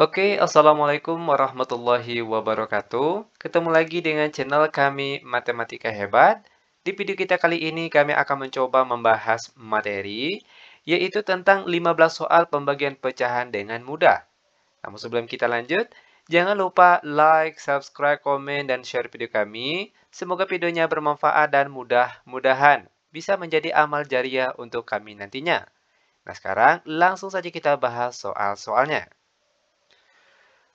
Oke, Assalamualaikum warahmatullahi wabarakatuh. Ketemu lagi dengan channel kami Matematika Hebat. Di video kita kali ini kami akan mencoba membahas materi, yaitu tentang 15 soal pembagian pecahan dengan mudah. Namun sebelum kita lanjut, jangan lupa like, subscribe, komen, dan share video kami. Semoga videonya bermanfaat dan mudah-mudahan bisa menjadi amal jariah untuk kami nantinya. Nah sekarang langsung saja kita bahas soal-soalnya.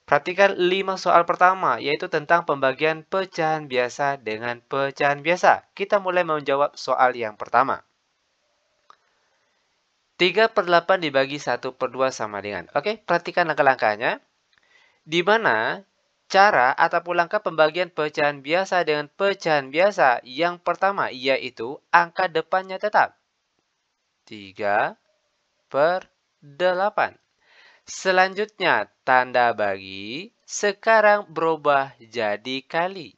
Perhatikan 5 soal pertama, yaitu tentang pembagian pecahan biasa dengan pecahan biasa. Kita mulai menjawab soal yang pertama. 3/8 dibagi 1/2 sama dengan. Oke, perhatikan langkah-langkahnya. Di mana cara ataupun langkah pembagian pecahan biasa dengan pecahan biasa yang pertama, yaitu angka depannya tetap. 3/8. Selanjutnya, tanda bagi sekarang berubah jadi kali.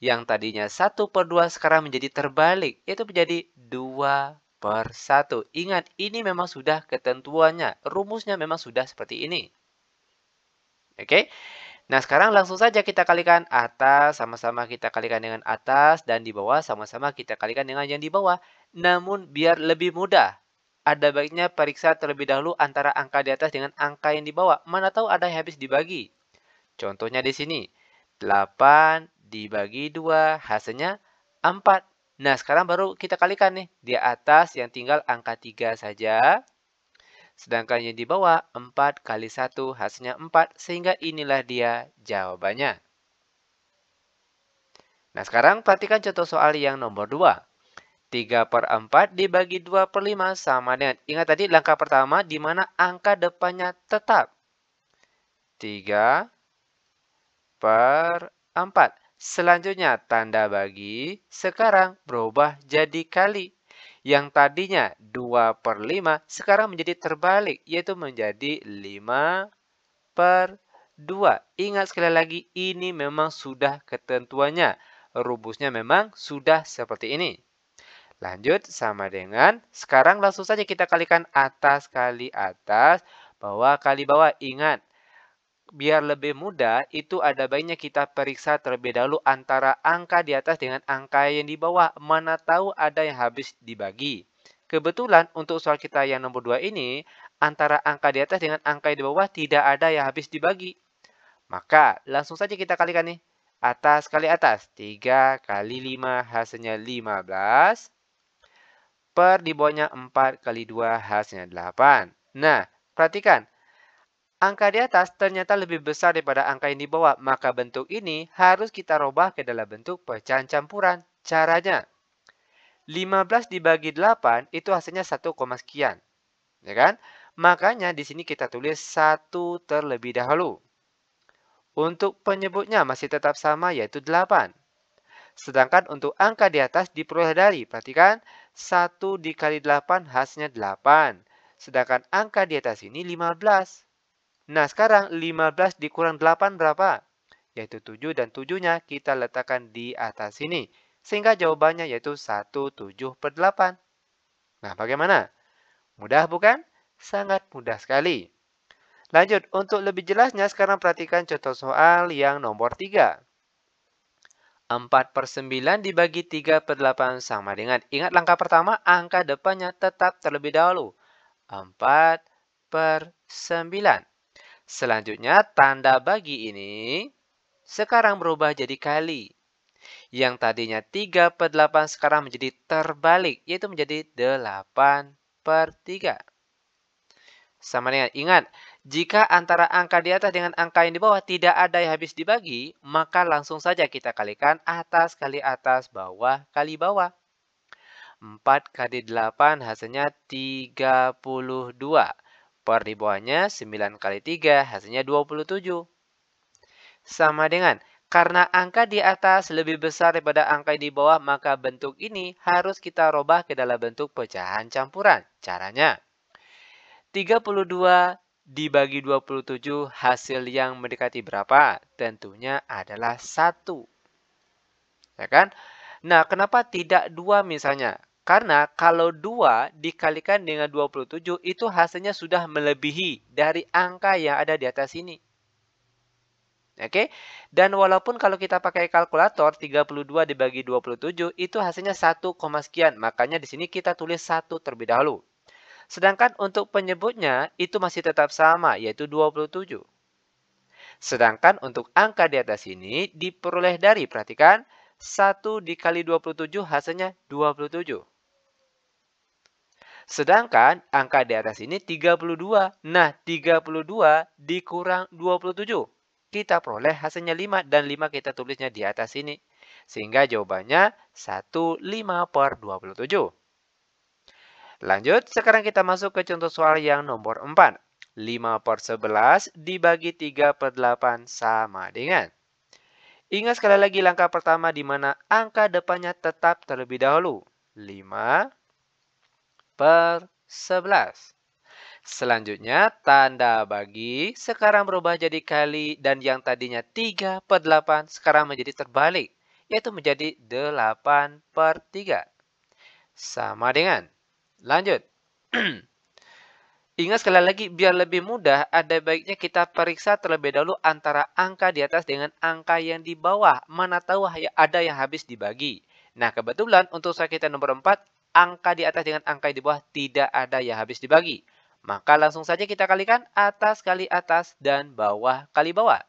Yang tadinya 1/2 sekarang menjadi terbalik, yaitu menjadi 2/1. Ingat, ini memang sudah ketentuannya. Rumusnya memang sudah seperti ini. Oke? Nah, sekarang langsung saja kita kalikan atas, sama-sama kita kalikan dengan atas, dan di bawah sama-sama kita kalikan dengan yang di bawah. Namun, biar lebih mudah, ada baiknya periksa terlebih dahulu antara angka di atas dengan angka yang di bawah. Mana tahu ada yang habis dibagi. Contohnya di sini, 8 dibagi 2, hasilnya 4. Nah, sekarang baru kita kalikan nih. Di atas yang tinggal angka 3 saja. Sedangkan yang di bawah 4 kali 1 hasilnya 4. Sehingga inilah dia jawabannya. Nah, sekarang perhatikan contoh soal yang nomor 2. 3/4 dibagi 2/5 sama dengan. Ingat tadi langkah pertama di mana angka depannya tetap. 3/4. Selanjutnya tanda bagi sekarang berubah jadi kali. Yang tadinya 2/5 sekarang menjadi terbalik, yaitu menjadi 5/2. Ingat sekali lagi, ini memang sudah ketentuannya. Rumusnya memang sudah seperti ini. Lanjut sama dengan, sekarang langsung saja kita kalikan atas kali atas, bawah kali bawah. Ingat, biar lebih mudah, itu ada baiknya kita periksa terlebih dahulu antara angka di atas dengan angka yang di bawah. Mana tahu ada yang habis dibagi. Kebetulan untuk soal kita yang nomor 2 ini, antara angka di atas dengan angka yang di bawah tidak ada yang habis dibagi. Maka langsung saja kita kalikan nih. Atas kali atas. 3 kali 5 hasilnya 15. Per di bawahnya 4 kali 2 hasilnya 8. Nah, perhatikan. Angka di atas ternyata lebih besar daripada angka yang di bawah. Maka bentuk ini harus kita rubah ke dalam bentuk pecahan campuran. Caranya, 15 dibagi 8 itu hasilnya 1, sekian. Ya kan? Makanya di sini kita tulis 1 terlebih dahulu. Untuk penyebutnya masih tetap sama, yaitu 8. Sedangkan untuk angka di atas diperoleh dari, perhatikan, 1 dikali 8 hasilnya 8. Sedangkan angka di atas ini 15. Nah, sekarang 15 dikurang 8 berapa? Yaitu 7, dan 7-nya kita letakkan di atas sini. Sehingga jawabannya yaitu 1/7/8. Nah, bagaimana? Mudah bukan? Sangat mudah sekali. Lanjut, untuk lebih jelasnya sekarang perhatikan contoh soal yang nomor 3. 4/9 dibagi 3/8 sama dengan. Ingat langkah pertama, angka depannya tetap terlebih dahulu. 4/9. Selanjutnya, tanda bagi ini sekarang berubah jadi kali. Yang tadinya 3/8 sekarang menjadi terbalik, yaitu menjadi 8/3. Sama dengan, ingat, jika antara angka di atas dengan angka yang di bawah tidak ada yang habis dibagi, maka langsung saja kita kalikan atas kali atas, bawah kali bawah. 4 kali 8 hasilnya 32. Per di bawahnya 9 kali 3 hasilnya 27. Sama dengan, karena angka di atas lebih besar daripada angka di bawah, maka bentuk ini harus kita rubah ke dalam bentuk pecahan campuran. Caranya, 32 dibagi 27 hasil yang mendekati berapa? Tentunya adalah 1. Ya kan? Nah, kenapa tidak 2 misalnya? Karena kalau 2 dikalikan dengan 27 itu hasilnya sudah melebihi dari angka yang ada di atas ini. Oke? Dan walaupun kalau kita pakai kalkulator 32 dibagi 27 itu hasilnya 1, sekian. Makanya di sini kita tulis 1 terlebih dahulu. Sedangkan untuk penyebutnya itu masih tetap sama yaitu 27. Sedangkan untuk angka di atas ini diperoleh dari, perhatikan, 1 dikali 27 hasilnya 27. Sedangkan angka di atas ini 32. Nah, 32 dikurang 27. Kita peroleh hasilnya 5 dan 5 kita tulisnya di atas sini. Sehingga jawabannya 1/5/27. Lanjut, sekarang kita masuk ke contoh soal yang nomor 4. 5/11 dibagi 3/8 sama dengan. Ingat sekali lagi langkah pertama di mana angka depannya tetap terlebih dahulu. 5/11. Selanjutnya, tanda bagi sekarang berubah jadi kali dan yang tadinya 3/8 sekarang menjadi terbalik, yaitu menjadi 8/3. Sama dengan. Lanjut. Ingat sekali lagi, biar lebih mudah, ada baiknya kita periksa terlebih dahulu antara angka di atas dengan angka yang di bawah. Mana tahu ada yang habis dibagi. Nah, kebetulan untuk soal kita nomor 4, angka di atas dengan angka di bawah tidak ada yang habis dibagi. Maka langsung saja kita kalikan atas kali atas dan bawah kali bawah.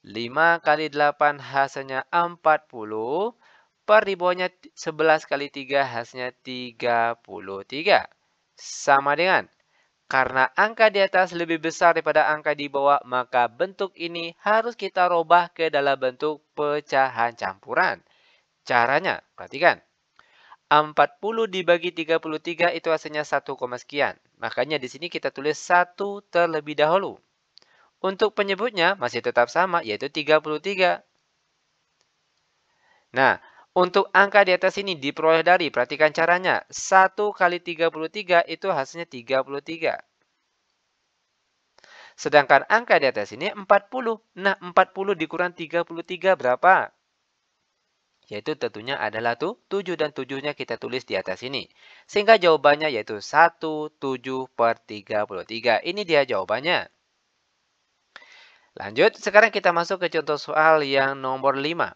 5 kali 8 hasilnya 40. Per di bawahnya 11 kali 3 hasilnya 33. Sama dengan. Karena angka di atas lebih besar daripada angka di bawah, maka bentuk ini harus kita robah ke dalam bentuk pecahan campuran. Caranya, perhatikan. 40 dibagi 33 itu hasilnya 1, sekian. Makanya di sini kita tulis 1 terlebih dahulu. Untuk penyebutnya masih tetap sama, yaitu 33. Nah, untuk angka di atas ini diperoleh dari, perhatikan caranya. 1 kali 33 itu hasilnya 33. Sedangkan angka di atas ini 40. Nah, 40 dikurang 33 berapa? Yaitu tentunya adalah 7 dan 7-nya kita tulis di atas ini. Sehingga jawabannya yaitu 1/7/33. Ini dia jawabannya. Lanjut, sekarang kita masuk ke contoh soal yang nomor 5.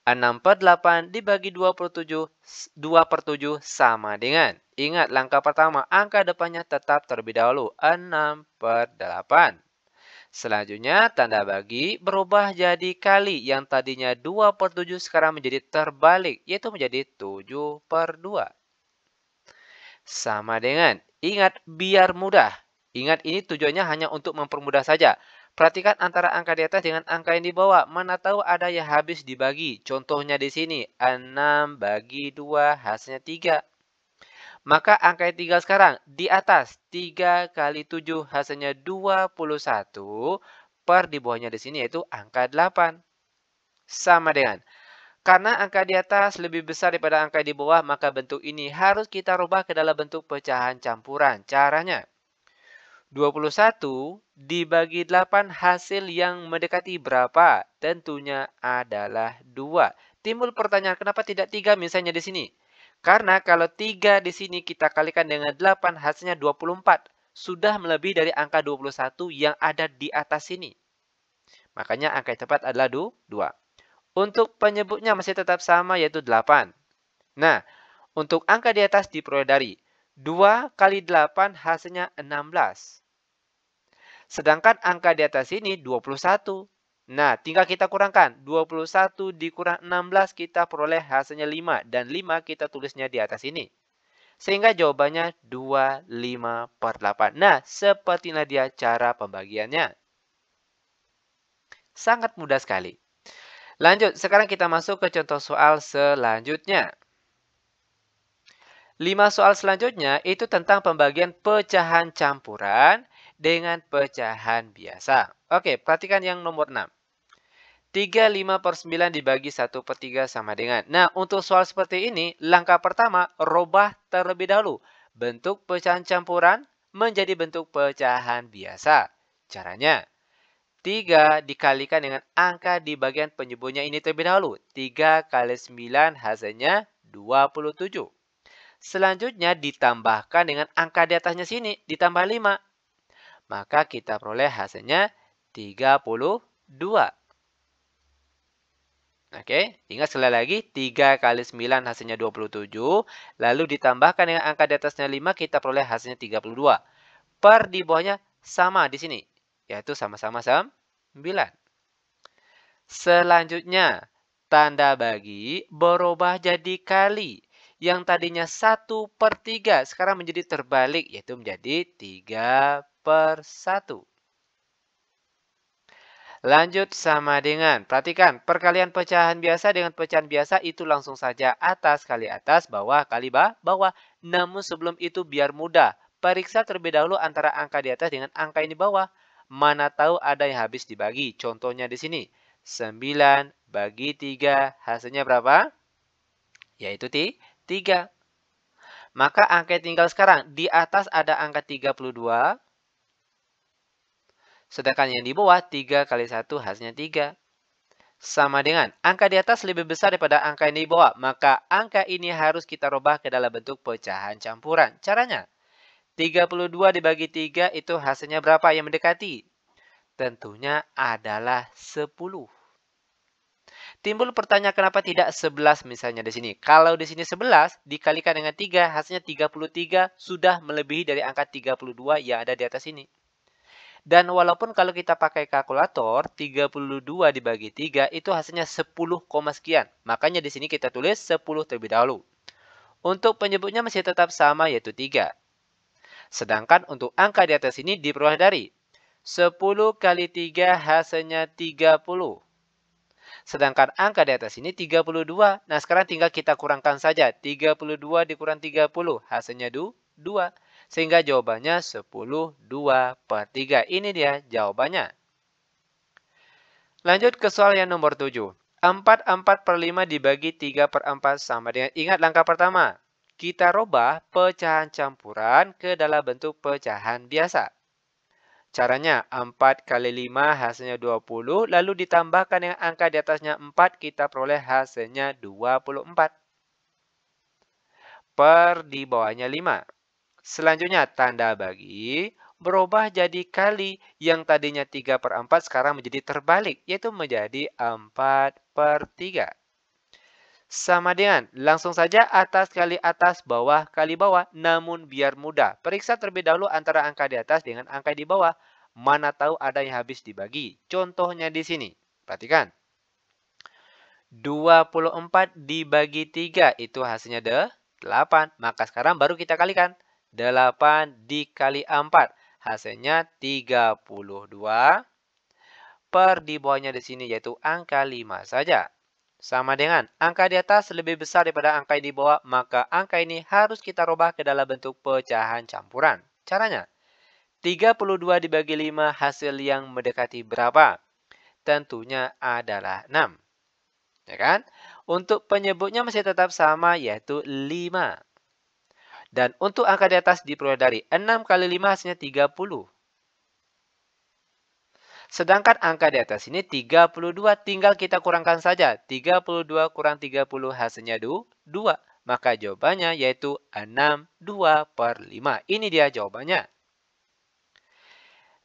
6/8 dibagi 2/7 sama dengan. Ingat, langkah pertama, angka depannya tetap terlebih dahulu. 6/8. Selanjutnya, tanda bagi berubah jadi kali. Yang tadinya 2/7 sekarang menjadi terbalik, yaitu menjadi 7/2. Sama dengan, ingat biar mudah. Ingat ini tujuannya hanya untuk mempermudah saja. Perhatikan antara angka di atas dengan angka yang di bawah. Mana tahu ada yang habis dibagi. Contohnya di sini, 6 bagi 2 hasilnya 3. Maka angka yang tinggal sekarang di atas 3 kali 7 hasilnya 21 per di bawahnya di sini yaitu angka 8. Sama dengan. Karena angka di atas lebih besar daripada angka di bawah maka bentuk ini harus kita rubah ke dalam bentuk pecahan campuran. Caranya. 21 dibagi 8 hasil yang mendekati berapa? Tentunya adalah 2. Timbul pertanyaan kenapa tidak 3 misalnya di sini? Karena kalau 3 di sini kita kalikan dengan 8 hasilnya 24. Sudah melebihi dari angka 21 yang ada di atas sini. Makanya angka yang tepat adalah 2. Untuk penyebutnya masih tetap sama yaitu 8. Nah, untuk angka di atas diperoleh dari 2 kali 8 hasilnya 16. Sedangkan angka di atas ini 21. Nah, tinggal kita kurangkan. 21 dikurang 16 kita peroleh hasilnya 5. Dan 5 kita tulisnya di atas ini. Sehingga jawabannya 25/8. Nah, seperti inilah dia cara pembagiannya. Sangat mudah sekali. Lanjut, sekarang kita masuk ke contoh soal selanjutnya. 5 soal selanjutnya itu tentang pembagian pecahan campuran dengan pecahan biasa. Oke, perhatikan yang nomor 6. 3/5/9 dibagi 1/3 sama dengan. Nah, untuk soal seperti ini, langkah pertama, robah terlebih dahulu. Bentuk pecahan campuran menjadi bentuk pecahan biasa. Caranya, 3 dikalikan dengan angka di bagian penyebutnya ini terlebih dahulu. 3 kali 9 hasilnya 27. Selanjutnya ditambahkan dengan angka di atasnya sini, ditambah 5. Maka kita peroleh hasilnya 32. Oke, ingat sekali lagi, 3 kali 9 hasilnya 27. Lalu ditambahkan dengan angka di atasnya 5, kita peroleh hasilnya 32. Per di bawahnya sama di sini, yaitu sama-sama 9. Selanjutnya, tanda bagi berubah jadi kali. Yang tadinya 1/3 sekarang menjadi terbalik, yaitu menjadi 3/1. Lanjut sama dengan, perhatikan, perkalian pecahan biasa dengan pecahan biasa itu langsung saja atas kali atas, bawah kali bawah. Namun sebelum itu biar mudah, periksa terlebih dahulu antara angka di atas dengan angka yang di bawah. Mana tahu ada yang habis dibagi. Contohnya di sini, 9 bagi 3, hasilnya berapa? Yaitu 3. Maka angka yang tinggal sekarang, di atas ada angka 32. Sedangkan yang di bawah 3 kali 1 hasilnya 3. Sama dengan angka di atas lebih besar daripada angka yang di bawah. Maka angka ini harus kita rubah ke dalam bentuk pecahan campuran. Caranya, 32 dibagi 3 itu hasilnya berapa yang mendekati? Tentunya adalah 10. Timbul pertanyaan kenapa tidak 11 misalnya di sini. Kalau di sini 11 dikalikan dengan 3 hasilnya 33 sudah melebihi dari angka 32 yang ada di atas ini. Dan walaupun kalau kita pakai kalkulator, 32 dibagi 3 itu hasilnya 10, sekian. Makanya di sini kita tulis 10 terlebih dahulu. Untuk penyebutnya masih tetap sama yaitu 3. Sedangkan untuk angka di atas ini diperoleh dari 10 kali 3 hasilnya 30. Sedangkan angka di atas ini 32. Nah sekarang tinggal kita kurangkan saja. 32 dikurang 30 hasilnya 2. Sehingga jawabannya 10, 2/3. Ini dia jawabannya. Lanjut ke soal yang nomor 7. 4/5 dibagi 3/4 sama dengan, ingat langkah pertama. Kita rubah pecahan campuran ke dalam bentuk pecahan biasa. Caranya 4 kali 5 hasilnya 20. Lalu ditambahkan dengan angka di atasnya 4. Kita peroleh hasilnya 24. Per di bawahnya 5. Selanjutnya, tanda bagi berubah jadi kali. Yang tadinya 3/4 sekarang menjadi terbalik, yaitu menjadi 4/3. Sama dengan, langsung saja atas kali atas, bawah kali bawah. Namun biar mudah, periksa terlebih dahulu antara angka di atas dengan angka di bawah. Mana tahu ada yang habis dibagi. Contohnya di sini, perhatikan. 24 dibagi 3, itu hasilnya 8. Maka sekarang baru kita kalikan. 8 dikali 4. Hasilnya 32. Per di bawahnya di sini yaitu angka 5 saja. Sama dengan angka di atas lebih besar daripada angka di bawah. Maka angka ini harus kita rubah ke dalam bentuk pecahan campuran. Caranya, 32 dibagi 5 hasil yang mendekati berapa? Tentunya adalah 6. Ya kan? Untuk penyebutnya masih tetap sama yaitu 5. Dan untuk angka di atas diperoleh dari 6 kali 5 hasilnya 30. Sedangkan angka di atas ini 32. Tinggal kita kurangkan saja. 32 kurang 30 hasilnya 2. Maka jawabannya yaitu 6, 2/5. Ini dia jawabannya.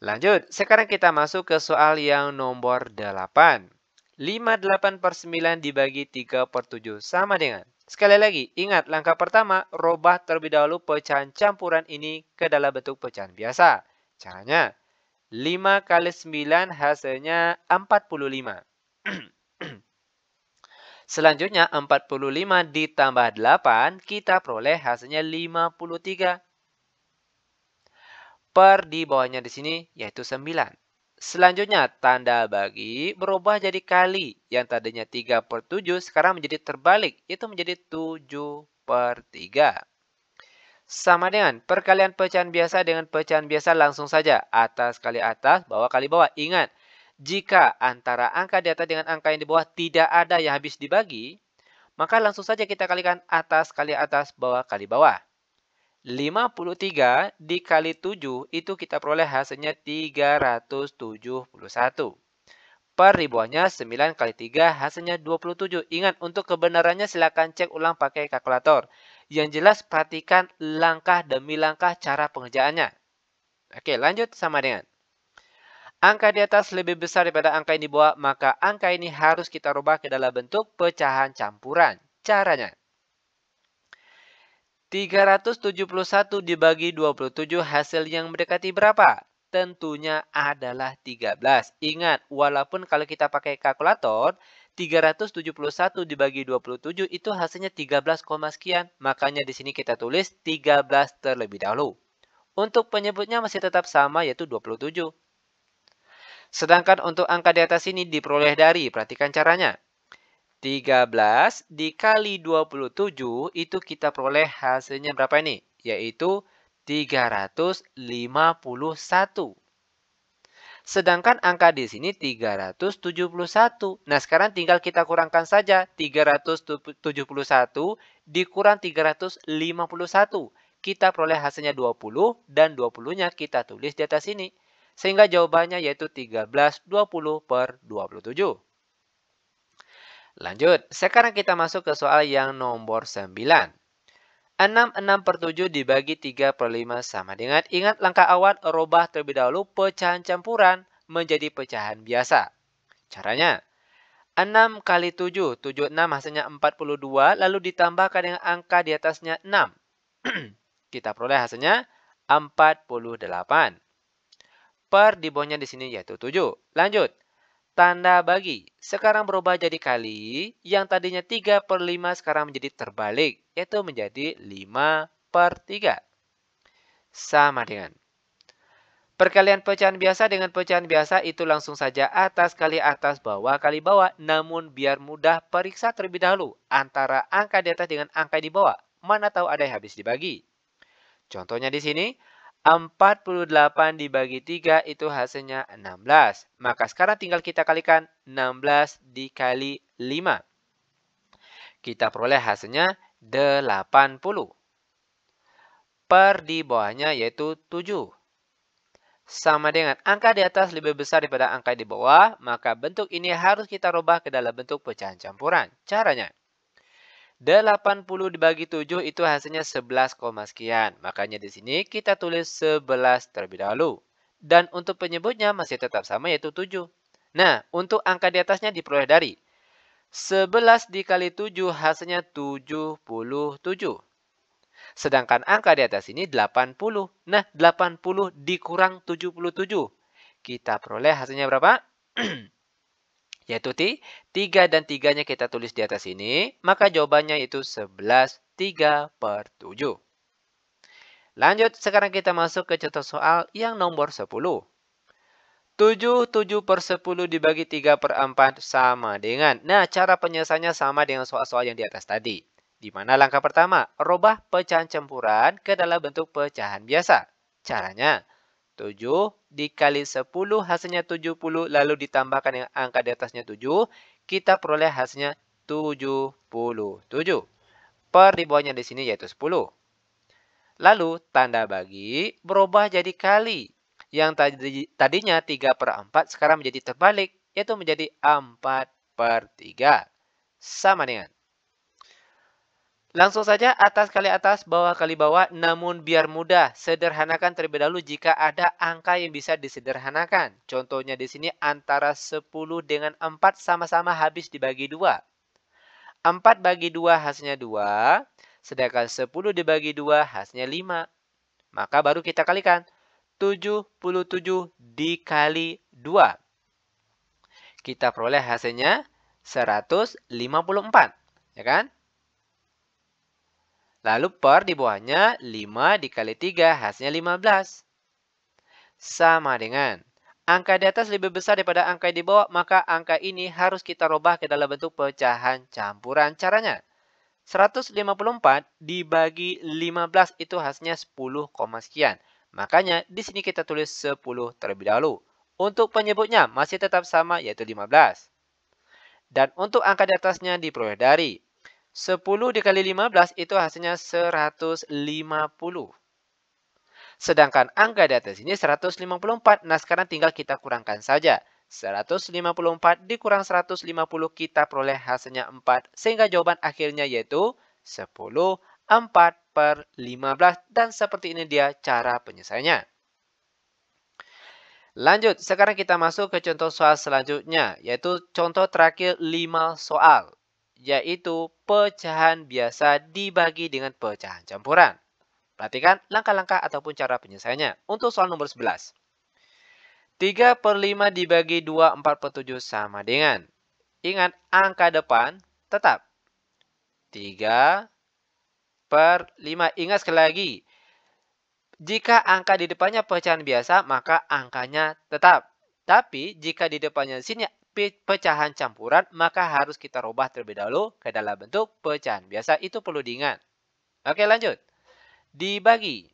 Lanjut, sekarang kita masuk ke soal yang nomor 8. 58/9 dibagi 3/7 sama dengan. Sekali lagi, ingat langkah pertama, rubah terlebih dahulu pecahan campuran ini ke dalam bentuk pecahan biasa. Caranya, 5 kali 9 hasilnya 45. Selanjutnya, 45 ditambah 8, kita peroleh hasilnya 53. Per di bawahnya di sini yaitu 9. Selanjutnya, tanda bagi berubah jadi kali. Yang tadinya 3/7 sekarang menjadi terbalik. Itu menjadi 7/3. Sama dengan perkalian pecahan biasa dengan pecahan biasa langsung saja. Atas kali atas, bawah kali bawah. Ingat, jika antara angka di atas dengan angka yang di bawah tidak ada yang habis dibagi, maka langsung saja kita kalikan atas kali atas, bawah kali bawah. 53 dikali 7 itu kita peroleh hasilnya 371. Per ribuannya 9 kali 3 hasilnya 27. Ingat untuk kebenarannya silakan cek ulang pakai kalkulator. Yang jelas perhatikan langkah demi langkah cara pengerjaannya. Oke, lanjut sama dengan. Angka di atas lebih besar daripada angka yang di bawah, maka angka ini harus kita rubah ke dalam bentuk pecahan campuran. Caranya, 371 dibagi 27 hasil yang mendekati berapa? Tentunya adalah 13. Ingat, walaupun kalau kita pakai kalkulator, 371 dibagi 27 itu hasilnya 13, sekian. Makanya di sini kita tulis 13 terlebih dahulu. Untuk penyebutnya masih tetap sama, yaitu 27. Sedangkan untuk angka di atas ini diperoleh dari, perhatikan caranya. 13 dikali 27 itu kita peroleh hasilnya berapa ini? Yaitu 351. Sedangkan angka di sini 371. Nah, sekarang tinggal kita kurangkan saja. 371 dikurang 351. Kita peroleh hasilnya 20 dan 20-nya kita tulis di atas sini. Sehingga jawabannya yaitu 13/20/27. Lanjut, sekarang kita masuk ke soal yang nomor 9. 6/7 dibagi 3/5 sama dengan, ingat langkah awal, rubah terlebih dahulu pecahan campuran menjadi pecahan biasa. Caranya, 6 kali 7, 76 hasilnya 42, lalu ditambahkan dengan angka di atasnya 6. Kita peroleh hasilnya 48. Per di bawahnya di sini yaitu 7. Lanjut. Tanda bagi. Sekarang berubah jadi kali. Yang tadinya 3/5 sekarang menjadi terbalik. Yaitu menjadi 5/3. Sama dengan. Perkalian pecahan biasa dengan pecahan biasa itu langsung saja atas kali atas, bawah kali bawah. Namun biar mudah, periksa terlebih dahulu antara angka di atas dengan angka di bawah. Mana tahu ada yang habis dibagi. Contohnya di sini. 48 dibagi 3 itu hasilnya 16. Maka sekarang tinggal kita kalikan 16 dikali 5. Kita peroleh hasilnya 80. Per di bawahnya yaitu 7. Sama dengan angka di atas lebih besar daripada angka di bawah, maka bentuk ini harus kita rubah ke dalam bentuk pecahan campuran. Caranya, 80 dibagi 7 itu hasilnya 11, sekian. Makanya di sini kita tulis 11 terlebih dahulu. Dan untuk penyebutnya masih tetap sama yaitu 7. Nah, untuk angka di atasnya diperoleh dari 11 dikali 7 hasilnya 77. Sedangkan angka di atas ini 80. Nah, 80 dikurang 77. Kita peroleh hasilnya berapa? Yaitu 3 dan 3-nya kita tulis di atas ini. Maka jawabannya yaitu 11, 3/7. Lanjut, sekarang kita masuk ke contoh soal yang nomor 10. 7/10 dibagi 3/4 sama dengan. Nah, cara penyelesaiannya sama dengan soal-soal yang di atas tadi. Di mana langkah pertama, rubah pecahan campuran ke dalam bentuk pecahan biasa. Caranya, 7 dikali 10 hasilnya 70, lalu ditambahkan dengan angka di atasnya 7, kita peroleh hasilnya 77. Per di bawahnya di sini yaitu 10. Lalu tanda bagi berubah jadi kali. Yang tadinya 3/4 sekarang menjadi terbalik, yaitu menjadi 4/3. Sama dengan. Langsung saja atas kali atas, bawah kali bawah. Namun biar mudah, sederhanakan terlebih dahulu jika ada angka yang bisa disederhanakan. Contohnya di sini antara 10 dengan 4 sama-sama habis dibagi 2. 4 bagi 2 hasilnya 2. Sedangkan 10 dibagi 2 hasilnya 5. Maka baru kita kalikan. 77 dikali 2. Kita peroleh hasilnya 154. Ya kan? Lalu per di bawahnya 5 dikali 3 hasilnya 15. Sama dengan angka di atas lebih besar daripada angka di bawah, maka angka ini harus kita rubah ke dalam bentuk pecahan campuran. Caranya, 154 dibagi 15 itu hasilnya 10, sekian. Makanya di sini kita tulis 10 terlebih dahulu. Untuk penyebutnya masih tetap sama yaitu 15. Dan untuk angka di atasnya diperoleh dari 10 dikali 15 itu hasilnya 150. Sedangkan angka di atas ini 154. Nah, sekarang tinggal kita kurangkan saja. 154 dikurang 150 kita peroleh hasilnya 4. Sehingga jawaban akhirnya yaitu 10 4/15 dan seperti ini dia cara penyelesaiannya. Lanjut, sekarang kita masuk ke contoh soal selanjutnya, yaitu contoh terakhir 5 soal, yaitu pecahan biasa dibagi dengan pecahan campuran. Perhatikan langkah-langkah ataupun cara penyelesaiannya. Untuk soal nomor 11. 3/5 dibagi 2/4/7 sama dengan. Ingat, angka depan tetap. 3/5. Ingat sekali lagi. Jika angka di depannya pecahan biasa, maka angkanya tetap. Tapi, jika di depannya sini pecahan campuran, maka harus kita rubah terlebih dahulu ke dalam bentuk pecahan biasa. Itu perlu diingat. Oke, lanjut. Dibagi.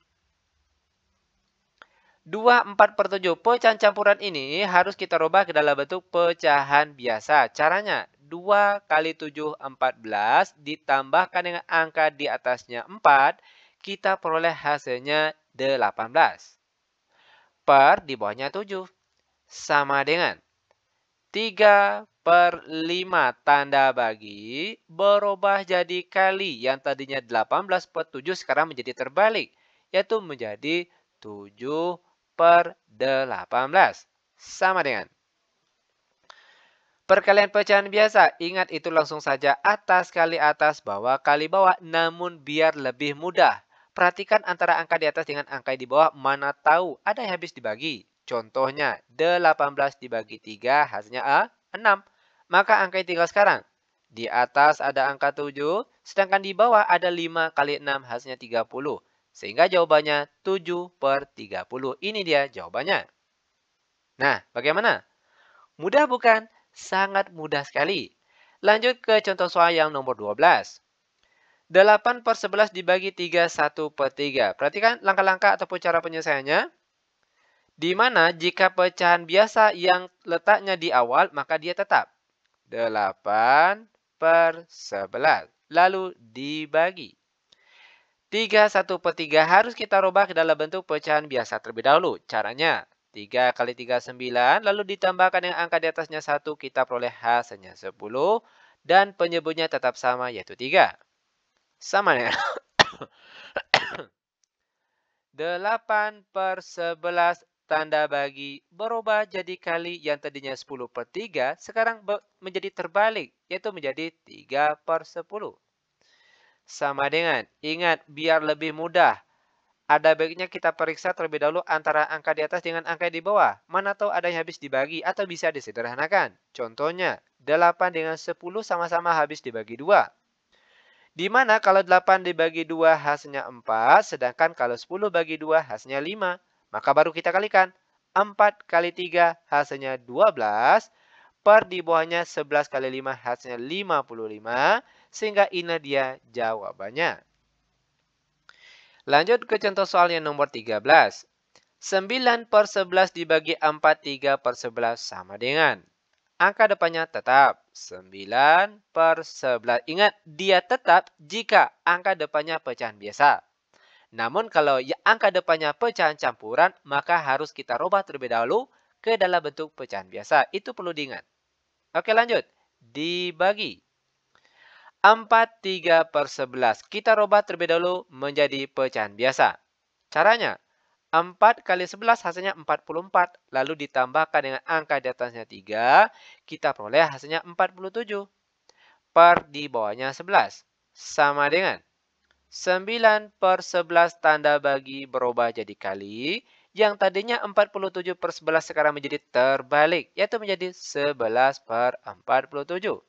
2/4/7. Pecahan campuran ini harus kita rubah ke dalam bentuk pecahan biasa. Caranya, 2 kali 7, 14, ditambahkan dengan angka di atasnya 4, kita peroleh hasilnya 18. Per di bawahnya 7. Sama dengan 3/5 tanda bagi berubah jadi kali. Yang tadinya 18/7 sekarang menjadi terbalik. Yaitu menjadi 7/18. Sama dengan. Perkalian pecahan biasa. Ingat itu langsung saja atas kali atas, bawah kali bawah. Namun biar lebih mudah. Perhatikan antara angka di atas dengan angka di bawah. Mana tahu ada yang habis dibagi. Contohnya 18 dibagi 3 hasilnya 6. Maka angka yang tinggal sekarang. Di atas ada angka 7. Sedangkan di bawah ada 5 kali 6 hasilnya 30. Sehingga jawabannya 7/30. Ini dia jawabannya. Nah, bagaimana? Mudah bukan? Sangat mudah sekali. Lanjut ke contoh soal yang nomor 12. 8/11 dibagi 3, 1/3. Perhatikan langkah-langkah ataupun cara penyelesaiannya. Di mana jika pecahan biasa yang letaknya di awal, maka dia tetap. 8/11. Lalu dibagi. 3, 1/3 harus kita rubah ke dalam bentuk pecahan biasa terlebih dahulu. Caranya, 3 kali 3, 9. Lalu ditambahkan dengan angka di atasnya 1, kita peroleh hasilnya 10. Dan penyebutnya tetap sama, yaitu 3. Sama dengan 8/11 tanda bagi berubah jadi kali yang tadinya 10/3 sekarang menjadi terbalik, yaitu menjadi 3/10. Sama dengan, ingat biar lebih mudah, ada baiknya kita periksa terlebih dahulu antara angka di atas dengan angka di bawah. Mana tahu ada yang habis dibagi atau bisa disederhanakan. Contohnya, 8 dengan 10 sama-sama habis dibagi 2. Di mana kalau 8 dibagi 2 hasilnya 4, sedangkan kalau 10 bagi 2 hasilnya 5. Maka baru kita kalikan. 4 kali 3 hasilnya 12, per di bawahnya 11 kali 5 hasilnya 55, sehingga ini dia jawabannya. Lanjut ke contoh soal yang nomor 13. 9/11 dibagi 4, 3/11 sama dengan. Angka depannya tetap 9/11. Ingat, dia tetap jika angka depannya pecahan biasa. Namun kalau angka depannya pecahan campuran, maka harus kita rubah terlebih dahulu ke dalam bentuk pecahan biasa. Itu perlu diingat. Oke, lanjut. Dibagi. 4, 3/11. Kita rubah terlebih dahulu menjadi pecahan biasa. Caranya, 4 kali 11 hasilnya 44. Lalu ditambahkan dengan angka di atasnya 3. Kita peroleh hasilnya 47. Per di bawahnya 11. Sama dengan 9/11 tanda bagi berubah jadi kali. Yang tadinya 47/11 sekarang menjadi terbalik. Yaitu menjadi 11/47.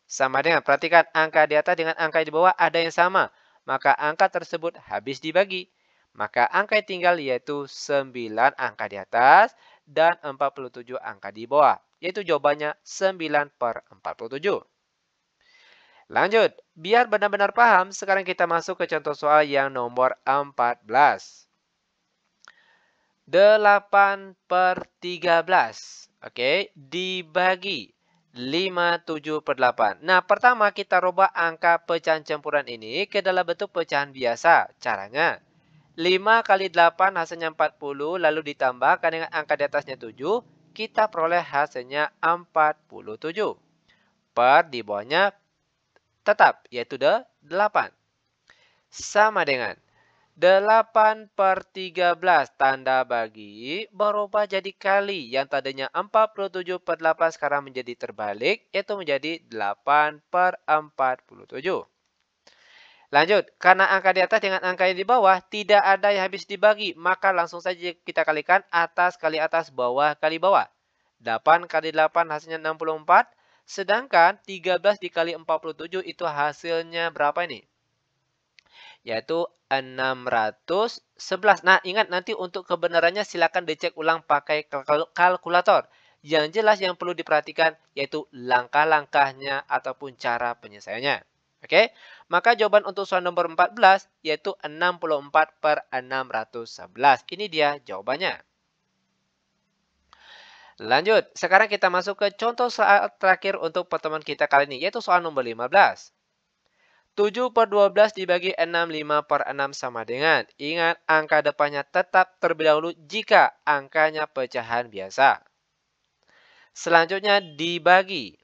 Sama dengan, perhatikan angka di atas dengan angka di bawah ada yang sama. Maka angka tersebut habis dibagi. Maka angka yang tinggal yaitu 9 angka di atas dan 47 angka di bawah. Yaitu jawabannya 9/47. Lanjut, biar benar-benar paham, sekarang kita masuk ke contoh soal yang nomor 14. 8/13. Oke, dibagi 5, 7/8. Nah, pertama kita rubah angka pecahan campuran ini ke dalam bentuk pecahan biasa. Caranya, 5 kali 8 hasilnya 40, lalu ditambahkan dengan angka di atasnya 7, kita peroleh hasilnya 47. Per di bawahnya tetap, yaitu 8. sama dengan 8/13 tanda bagi berubah jadi kali. Yang tadinya 47/8 sekarang menjadi terbalik, yaitu menjadi 8/47. Lanjut, karena angka di atas dengan angka yang di bawah tidak ada yang habis dibagi, maka langsung saja kita kalikan atas kali atas, bawah kali bawah. 8 kali 8 hasilnya 64, sedangkan 13 dikali 47 itu hasilnya berapa ini? Yaitu 611. Nah, ingat nanti untuk kebenarannya silakan dicek ulang pakai kalkulator. Yang jelas yang perlu diperhatikan yaitu langkah-langkahnya ataupun cara penyelesaiannya. Oke, maka jawaban untuk soal nomor 14 yaitu 64/611. Ini dia jawabannya. Lanjut, sekarang kita masuk ke contoh soal terakhir untuk pertemuan kita kali ini, yaitu soal nomor 15. 7/12 dibagi 6, 5/6 sama dengan. Ingat, angka depannya tetap terlebih dahulu jika angkanya pecahan biasa. Selanjutnya dibagi.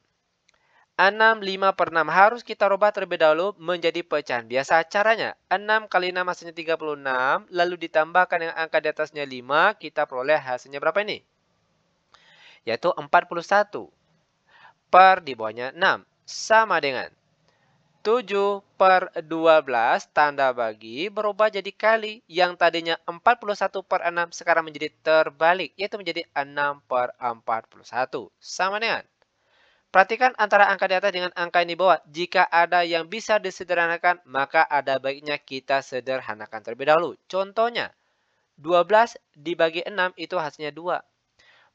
6, 5/6 harus kita rubah terlebih dahulu menjadi pecahan biasa. Caranya, 6 kali 6 hasilnya 36, lalu ditambahkan dengan angka di atasnya 5, kita peroleh hasilnya berapa ini? Yaitu 41 per di bawahnya 6, sama dengan 7/12 tanda bagi berubah jadi kali. Yang tadinya 41/6 sekarang menjadi terbalik, yaitu menjadi 6/41. Sama dengan. Perhatikan antara angka di atas dengan angka yang di bawah. Jika ada yang bisa disederhanakan, maka ada baiknya kita sederhanakan terlebih dahulu. Contohnya, 12 dibagi 6 itu hasilnya 2.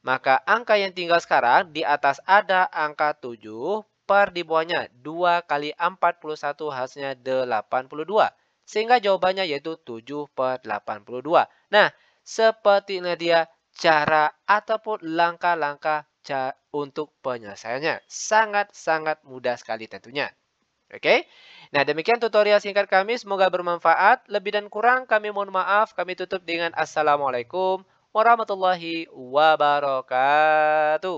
Maka angka yang tinggal sekarang di atas ada angka 7 per di bawahnya 2 kali 41 hasilnya 82. Sehingga jawabannya yaitu 7/82. Nah, seperti ini dia cara ataupun langkah-langkah untuk penyelesaiannya. Sangat-sangat mudah sekali tentunya. Oke, nah demikian tutorial singkat kami. Semoga bermanfaat. Lebih dan kurang kami mohon maaf. Kami tutup dengan Assalamualaikum warahmatullahi wabarakatuh.